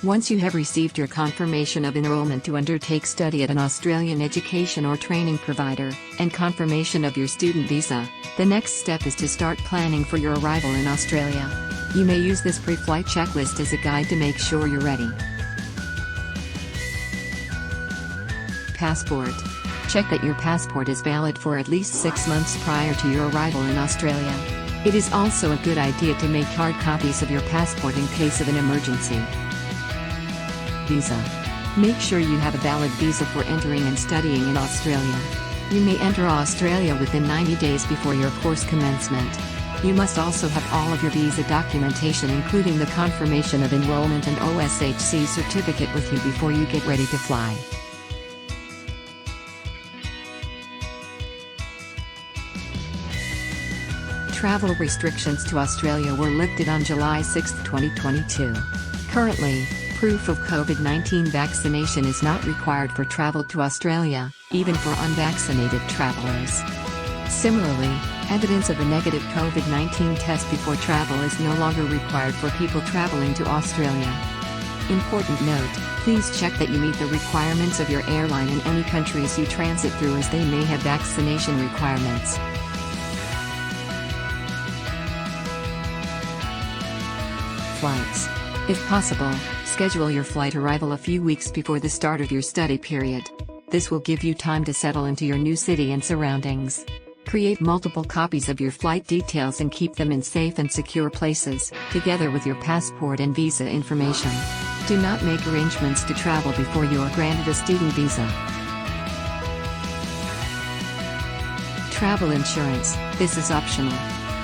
Once you have received your confirmation of enrollment to undertake study at an Australian education or training provider, and confirmation of your student visa, the next step is to start planning for your arrival in Australia. You may use this pre-flight checklist as a guide to make sure you're ready. Passport. Check that your passport is valid for at least 6 months prior to your arrival in Australia. It is also a good idea to make hard copies of your passport in case of an emergency. Visa. Make sure you have a valid visa for entering and studying in Australia. You may enter Australia within 90 days before your course commencement. You must also have all of your visa documentation including the confirmation of enrollment and OSHC certificate with you before you get ready to fly. Travel restrictions to Australia were lifted on July 6, 2022. Currently, proof of COVID-19 vaccination is not required for travel to Australia, even for unvaccinated travelers. Similarly, evidence of a negative COVID-19 test before travel is no longer required for people traveling to Australia. Important note, please check that you meet the requirements of your airline in any countries you transit through as they may have vaccination requirements. Flights. If possible, schedule your flight arrival a few weeks before the start of your study period. This will give you time to settle into your new city and surroundings. Create multiple copies of your flight details and keep them in safe and secure places, together with your passport and visa information. Do not make arrangements to travel before you are granted a student visa. Travel insurance. This is optional.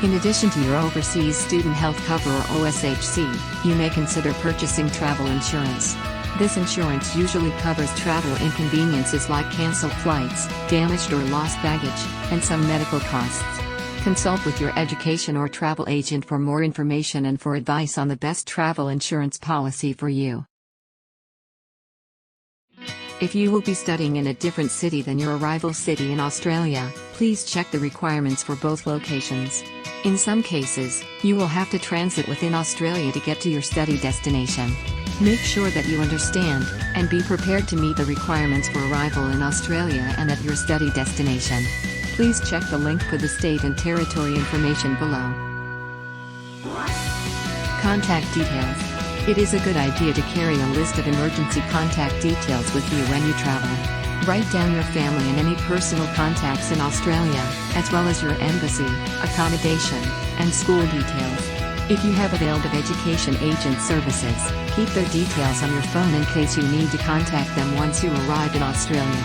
In addition to your overseas student health cover or OSHC, you may consider purchasing travel insurance. This insurance usually covers travel inconveniences like canceled flights, damaged or lost baggage, and some medical costs. Consult with your education or travel agent for more information and for advice on the best travel insurance policy for you. If you will be studying in a different city than your arrival city in Australia, please check the requirements for both locations. In some cases, you will have to transit within Australia to get to your study destination. Make sure that you understand, and be prepared to meet the requirements for arrival in Australia and at your study destination. Please check the link for the state and territory information below. Contact details. It is a good idea to carry a list of emergency contact details with you when you travel. Write down your family and any personal contacts in Australia, as well as your embassy, accommodation, and school details. If you have availed of education agent services, keep their details on your phone in case you need to contact them once you arrive in Australia.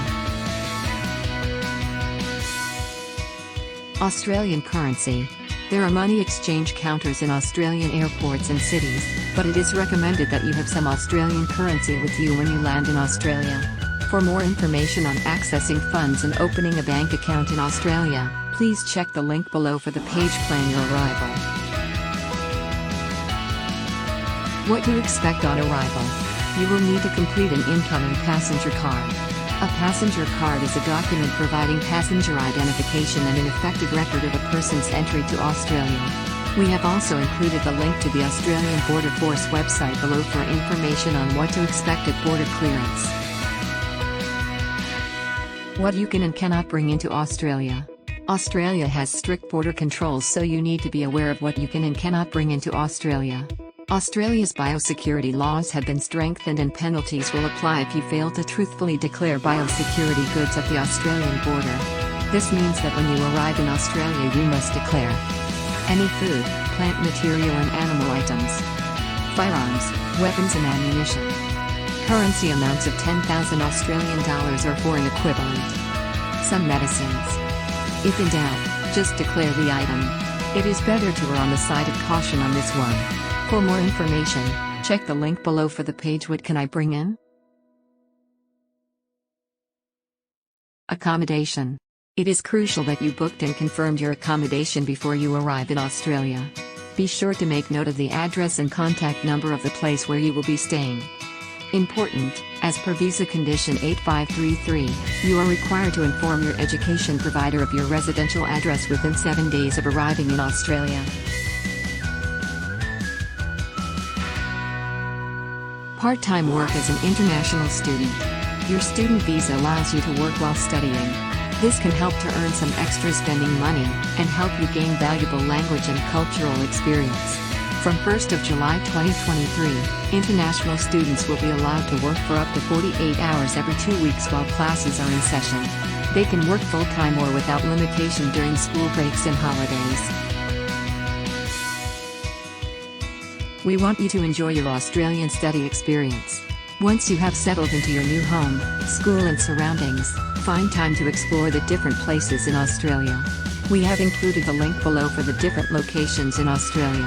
Australian currency. There are money exchange counters in Australian airports and cities, but it is recommended that you have some Australian currency with you when you land in Australia. For more information on accessing funds and opening a bank account in Australia, please check the link below for the page Plan Your Arrival. What to expect on arrival. You will need to complete an incoming passenger card. A passenger card is a document providing passenger identification and an effective record of a person's entry to Australia. We have also included the link to the Australian Border Force website below for information on what to expect at border clearance. What you can and cannot bring into Australia. Australia has strict border controls, so you need to be aware of what you can and cannot bring into Australia. Australia's biosecurity laws have been strengthened and penalties will apply if you fail to truthfully declare biosecurity goods at the Australian border. This means that when you arrive in Australia you must declare any food, plant material and animal items, firearms, weapons and ammunition. Currency amounts of 10,000 Australian dollars or foreign equivalent. Some medicines. If in doubt, just declare the item. It is better to err on the side of caution on this one. For more information, check the link below for the page What Can I Bring In? Accommodation. It is crucial that you booked and confirmed your accommodation before you arrive in Australia. Be sure to make note of the address and contact number of the place where you will be staying. Important, as per Visa Condition 8533, you are required to inform your education provider of your residential address within 7 days of arriving in Australia. Part-time work as an international student. Your student visa allows you to work while studying. This can help to earn some extra spending money, and help you gain valuable language and cultural experience. From 1st of July 2023, international students will be allowed to work for up to 48 hours every 2 weeks while classes are in session. They can work full-time or without limitation during school breaks and holidays. We want you to enjoy your Australian study experience. Once you have settled into your new home, school and surroundings, find time to explore the different places in Australia. We have included the link below for the different locations in Australia.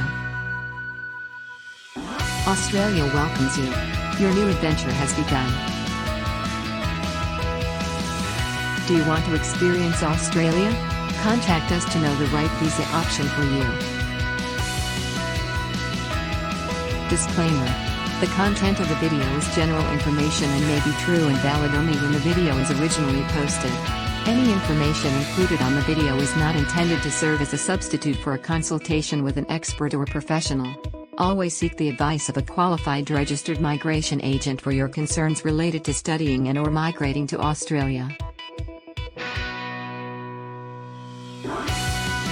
Australia welcomes you. Your new adventure has begun. Do you want to experience Australia? Contact us to know the right visa option for you. Disclaimer. The content of the video is general information and may be true and valid only when the video is originally posted. Any information included on the video is not intended to serve as a substitute for a consultation with an expert or professional. Always seek the advice of a qualified registered migration agent for your concerns related to studying and/or migrating to Australia.